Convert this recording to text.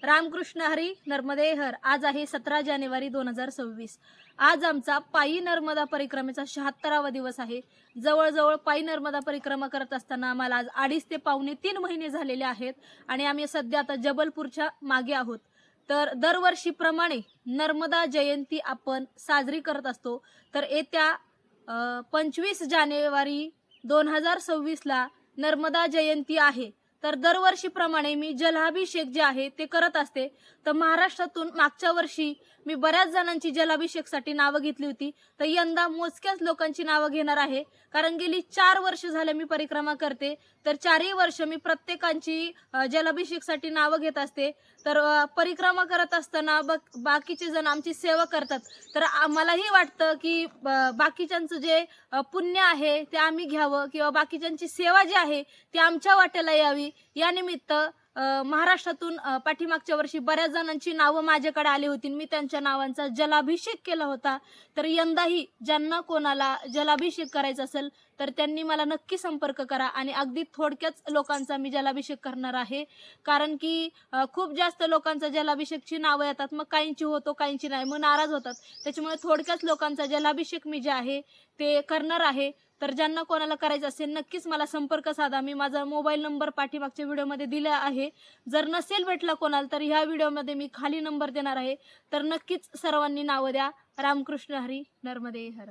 रामकृष्ण हरी नर्मदे हर। आज आहे 17 जानेवारी 2026। आज आमचा पायी नर्मदा परिक्रमेचा 76वा दिवस आहे। जवळजवळ पायी नर्मदा परिक्रमा करत असताना आम्हाला आज 2.5 ते पावणे 3 महिने झालेले आहेत आणि आम्ही सध्या आता जबलपूरच्या मागे आहोत। तर दरवर्षीप्रमाणे नर्मदा जयंती आपण साजरी करत असतो। तर येत्या 25 जानेवारी 2026 ला नर्मदा जयंती आहे। तर दरवर्षीप्रमाणे मी जलाभिषेक जे आहे ते करत असते। तर महाराष्ट्रातून मागच्या वर्षी मी बऱ्याच जणांची जलाभिषेकसाठी नावं घेतली होती, तर यंदा मोजक्याच लोकांची नावं घेणार आहे। कारण गेली 4 वर्ष झाले मी परिक्रमा करते, तर 4ही वर्ष मी प्रत्येकांची जलाभिषेकसाठी नावं घेत असते। तर परिक्रमा करत असताना बाकीचे जण आमची सेवा करतात, तर आम्हालाही वाटतं की बाकीच्यांचं जे पुण्य आहे ते आम्ही घ्यावं किंवा बाकीच्यांची सेवा जी आहे ती आमच्या वाट्याला यावी। या निमित्त महाराष्ट्रातून पाठीमागच्या वर्षी बऱ्याच जणांची नावं माझ्याकडे आली होती, मी त्यांच्या नावांचा जलाभिषेक केला होता। तर यंदाही ज्यांना कोणाला जलाभिषेक करायचा असेल तर त्यांनी मला नक्की संपर्क करा आणि अगदी थोडक्याच लोकांचा मी जलाभिषेक करणार आहे। कारण की खूप जास्त लोकांचा जलाभिषेकची नावं येतात, मग काहींची होतो काहींची नाही, मग नाराज होतात। त्याच्यामुळे थोडक्याच लोकांचा जलाभिषेक मी जे आहे ते करणार आहे। तर ज्यांना कोणाला करायचं असेल नक्कीच मला संपर्क साधा। मी माझा मोबाईल नंबर पाठीमागच्या व्हिडिओमध्ये दिला आहे। जर नसेल भेटला कोणाला तर ह्या व्हिडिओमध्ये मी खाली नंबर देणार आहे। तर नक्कीच सर्वांनी नावं द्या। रामकृष्ण हरी नर्मदे हर।